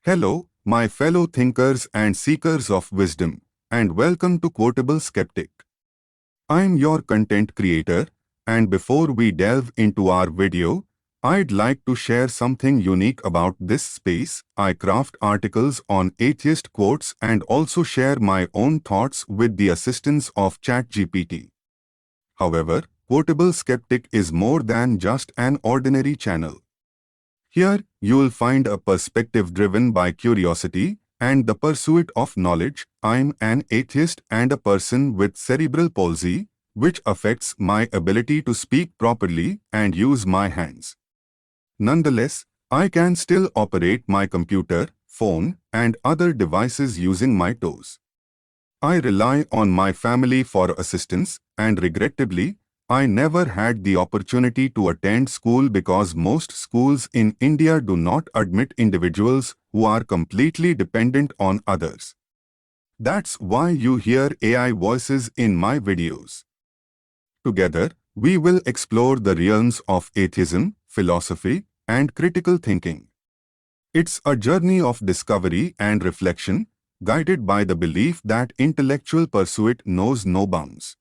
Hello, my fellow thinkers and seekers of wisdom, and welcome to Quotable Skeptic. I'm your content creator, and before we delve into our video, I'd like to share something unique about this space. I craft articles on atheist quotes and also share my own thoughts with the assistance of ChatGPT. However, Quotable Skeptic is more than just an ordinary channel. Here, you'll find a perspective driven by curiosity and the pursuit of knowledge. I'm an atheist and a person with cerebral palsy, which affects my ability to speak properly and use my hands. Nonetheless, I can still operate my computer, phone, and other devices using my toes. I rely on my family for assistance, and regrettably, I never had the opportunity to attend school because most schools in India do not admit individuals who are completely dependent on others. That's why you hear AI voices in my videos. Together, we will explore the realms of atheism, philosophy, and critical thinking. It's a journey of discovery and reflection, guided by the belief that intellectual pursuit knows no bounds.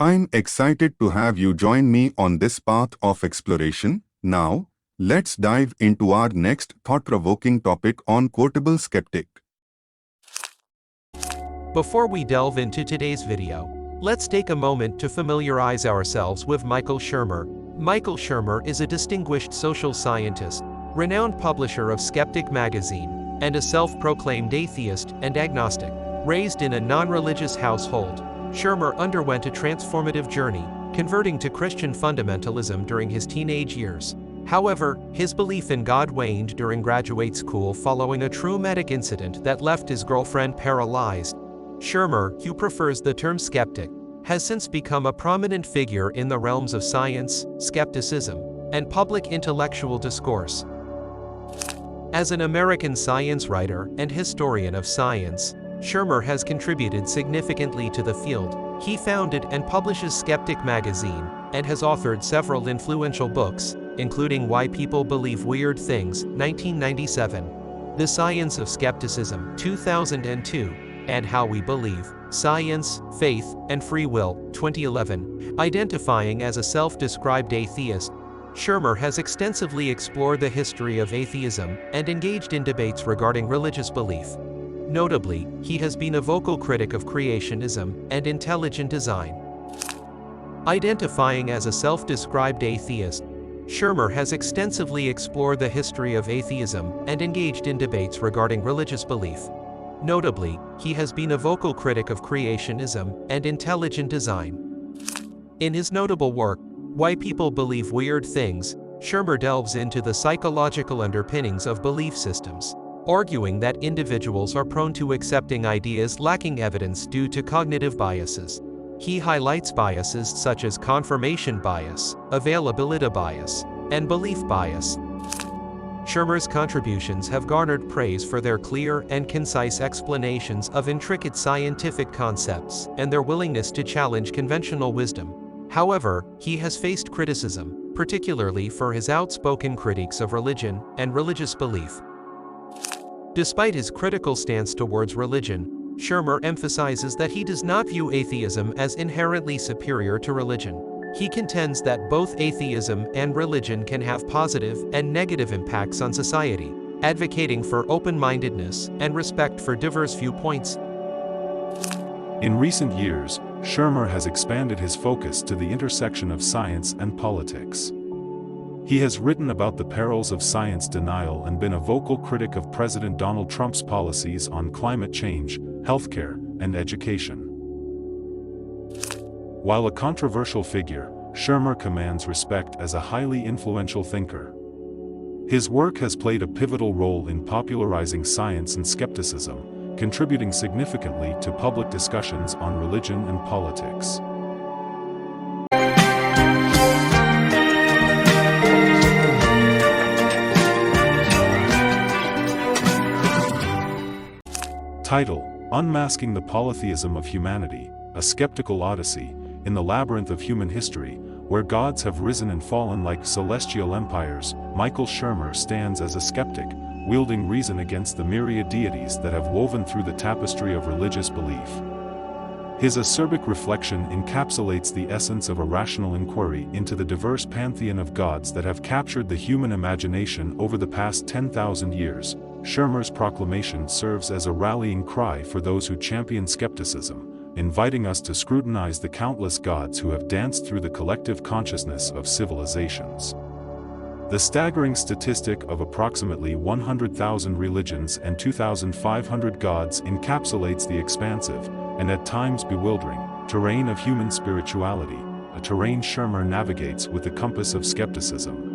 I'm excited to have you join me on this path of exploration. Now, let's dive into our next thought-provoking topic on Quotable Skeptic. Before we delve into today's video, let's take a moment to familiarize ourselves with Michael Shermer. Michael Shermer is a distinguished social scientist, renowned publisher of Skeptic magazine, and a self-proclaimed atheist and agnostic. Raised in a non-religious household, Shermer underwent a transformative journey, converting to Christian fundamentalism during his teenage years. However, his belief in God waned during graduate school following a traumatic incident that left his girlfriend paralyzed. Shermer, who prefers the term skeptic, has since become a prominent figure in the realms of science, skepticism, and public intellectual discourse. As an American science writer and historian of science, Shermer has contributed significantly to the field. He founded and publishes Skeptic magazine, and has authored several influential books, including Why People Believe Weird Things, 1997, The Science of Skepticism, 2002, and How We Believe, Science, Faith, and Free Will, 2011. Identifying as a self-described atheist, Shermer has extensively explored the history of atheism and engaged in debates regarding religious belief. Notably, he has been a vocal critic of creationism and intelligent design. Identifying as a self-described atheist, Shermer has extensively explored the history of atheism and engaged in debates regarding religious belief. Notably, he has been a vocal critic of creationism and intelligent design. In his notable work, Why People Believe Weird Things, Shermer delves into the psychological underpinnings of belief systems, arguing that individuals are prone to accepting ideas lacking evidence due to cognitive biases. He highlights biases such as confirmation bias, availability bias, and belief bias. Shermer's contributions have garnered praise for their clear and concise explanations of intricate scientific concepts and their willingness to challenge conventional wisdom. However, he has faced criticism, particularly for his outspoken critiques of religion and religious belief. Despite his critical stance towards religion, Shermer emphasizes that he does not view atheism as inherently superior to religion. He contends that both atheism and religion can have positive and negative impacts on society, advocating for open-mindedness and respect for diverse viewpoints. In recent years, Shermer has expanded his focus to the intersection of science and politics. He has written about the perils of science denial and been a vocal critic of President Donald Trump's policies on climate change, healthcare, and education. While a controversial figure, Shermer commands respect as a highly influential thinker. His work has played a pivotal role in popularizing science and skepticism, contributing significantly to public discussions on religion and politics. Title: Unmasking the Polytheism of Humanity, a Skeptical Odyssey, in the Labyrinth of Human History, where gods have risen and fallen like celestial empires. Michael Shermer stands as a skeptic, wielding reason against the myriad deities that have woven through the tapestry of religious belief. His acerbic reflection encapsulates the essence of a rational inquiry into the diverse pantheon of gods that have captured the human imagination over the past 10,000 years. Shermer's proclamation serves as a rallying cry for those who champion skepticism, inviting us to scrutinize the countless gods who have danced through the collective consciousness of civilizations. The staggering statistic of approximately 100,000 religions and 2,500 gods encapsulates the expansive, and at times bewildering, terrain of human spirituality, a terrain Shermer navigates with the compass of skepticism.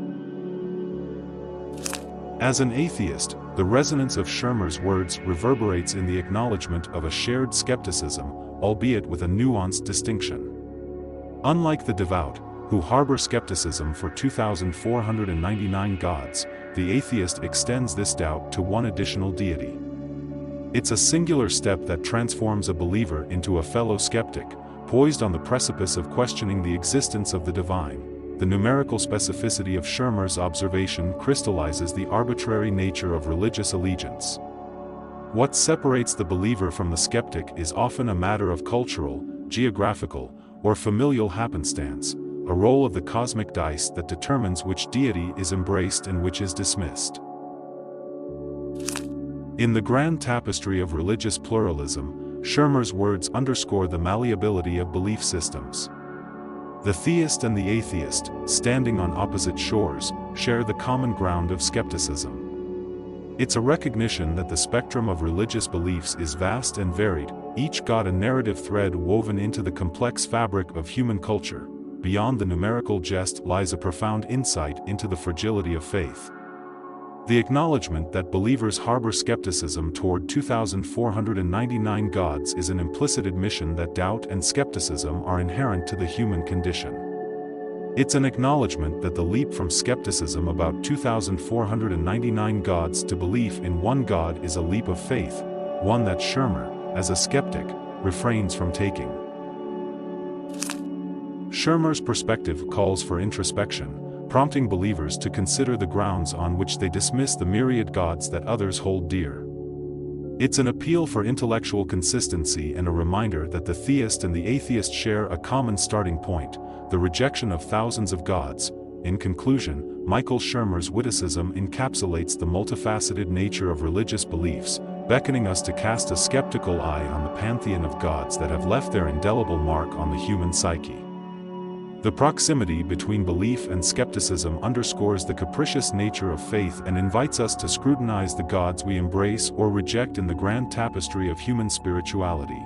As an atheist, the resonance of Shermer's words reverberates in the acknowledgement of a shared skepticism, albeit with a nuanced distinction. Unlike the devout, who harbor skepticism for 2,499 gods, the atheist extends this doubt to one additional deity. It's a singular step that transforms a believer into a fellow skeptic, poised on the precipice of questioning the existence of the divine. The numerical specificity of Shermer's observation crystallizes the arbitrary nature of religious allegiance. What separates the believer from the skeptic is often a matter of cultural, geographical, or familial happenstance, a roll of the cosmic dice that determines which deity is embraced and which is dismissed. In the grand tapestry of religious pluralism, Shermer's words underscore the malleability of belief systems. The theist and the atheist, standing on opposite shores, share the common ground of skepticism. It's a recognition that the spectrum of religious beliefs is vast and varied, each god a narrative thread woven into the complex fabric of human culture. Beyond the numerical jest lies a profound insight into the fragility of faith. The acknowledgement that believers harbor skepticism toward 2,499 gods is an implicit admission that doubt and skepticism are inherent to the human condition. It's an acknowledgement that the leap from skepticism about 2,499 gods to belief in one God is a leap of faith, one that Shermer, as a skeptic, refrains from taking. Shermer's perspective calls for introspection, prompting believers to consider the grounds on which they dismiss the myriad gods that others hold dear. It's an appeal for intellectual consistency and a reminder that the theist and the atheist share a common starting point, the rejection of thousands of gods. In conclusion, Michael Shermer's witticism encapsulates the multifaceted nature of religious beliefs, beckoning us to cast a skeptical eye on the pantheon of gods that have left their indelible mark on the human psyche. The proximity between belief and skepticism underscores the capricious nature of faith and invites us to scrutinize the gods we embrace or reject in the grand tapestry of human spirituality.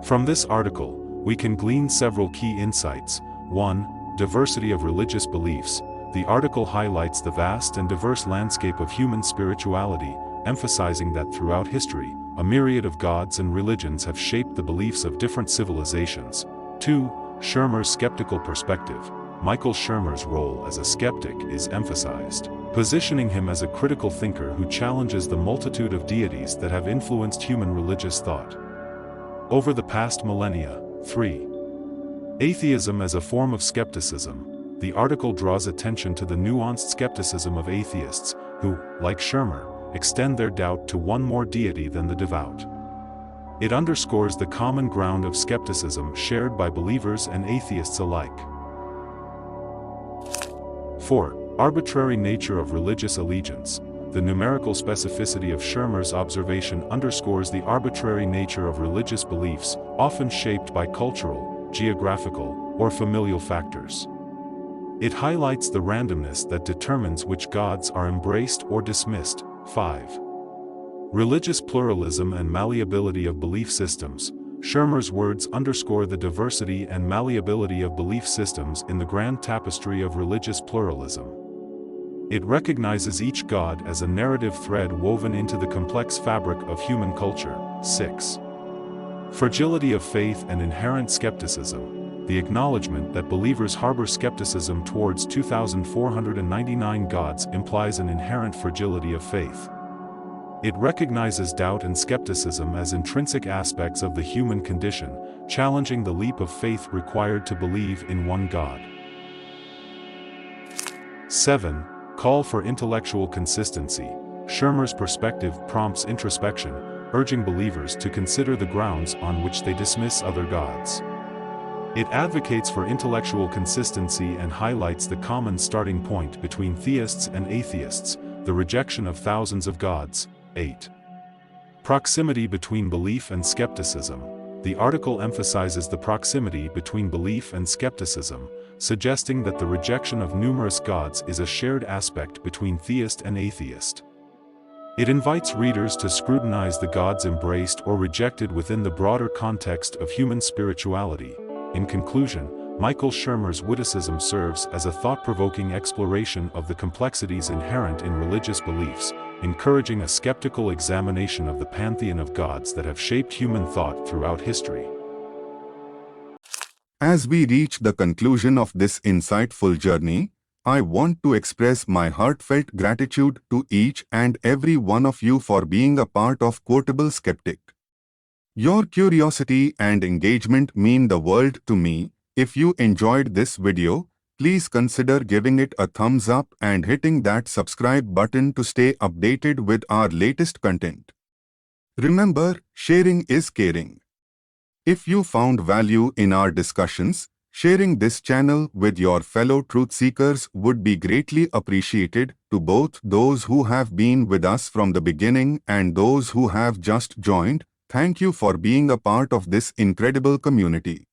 From this article, we can glean several key insights. 1. Diversity of religious beliefs. The article highlights the vast and diverse landscape of human spirituality, emphasizing that throughout history, a myriad of gods and religions have shaped the beliefs of different civilizations. 2. Shermer's skeptical perspective. Michael Shermer's role as a skeptic is emphasized, positioning him as a critical thinker who challenges the multitude of deities that have influenced human religious thought over the past millennia. 3. Atheism as a form of skepticism. The article draws attention to the nuanced skepticism of atheists, who, like Shermer, extend their doubt to one more deity than the devout. It underscores the common ground of skepticism shared by believers and atheists alike. 4. Arbitrary nature of religious allegiance. The numerical specificity of Shermer's observation underscores the arbitrary nature of religious beliefs, often shaped by cultural, geographical, or familial factors. It highlights the randomness that determines which gods are embraced or dismissed. 5. Religious pluralism and malleability of belief systems. Shermer's words underscore the diversity and malleability of belief systems in the grand tapestry of religious pluralism. It recognizes each god as a narrative thread woven into the complex fabric of human culture. 6. Fragility of faith and inherent skepticism. The acknowledgement that believers harbor skepticism towards 2,499 gods implies an inherent fragility of faith. It recognizes doubt and skepticism as intrinsic aspects of the human condition, challenging the leap of faith required to believe in one God. 7. call for intellectual consistency. Shermer's perspective prompts introspection, urging believers to consider the grounds on which they dismiss other gods. It advocates for intellectual consistency and highlights the common starting point between theists and atheists, the rejection of thousands of gods. 8. Proximity between belief and skepticism. The article emphasizes the proximity between belief and skepticism, suggesting that the rejection of numerous gods is a shared aspect between theist and atheist. It invites readers to scrutinize the gods embraced or rejected within the broader context of human spirituality. In conclusion, Michael Shermer's witticism serves as a thought-provoking exploration of the complexities inherent in religious beliefs, encouraging a skeptical examination of the pantheon of gods that have shaped human thought throughout history. As we reach the conclusion of this insightful journey, I want to express my heartfelt gratitude to each and every one of you for being a part of Quotable Skeptic. Your curiosity and engagement mean the world to me. If you enjoyed this video, please consider giving it a thumbs up and hitting that subscribe button to stay updated with our latest content. Remember, sharing is caring. If you found value in our discussions, sharing this channel with your fellow truth seekers would be greatly appreciated. To both those who have been with us from the beginning and those who have just joined, thank you for being a part of this incredible community.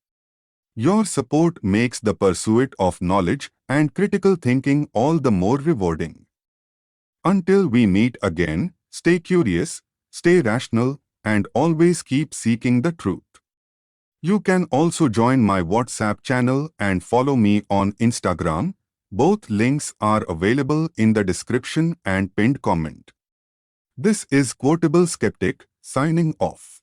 Your support makes the pursuit of knowledge and critical thinking all the more rewarding. Until we meet again, stay curious, stay rational, and always keep seeking the truth. You can also join my WhatsApp channel and follow me on Instagram. Both links are available in the description and pinned comment. This is Quotable Skeptic, signing off.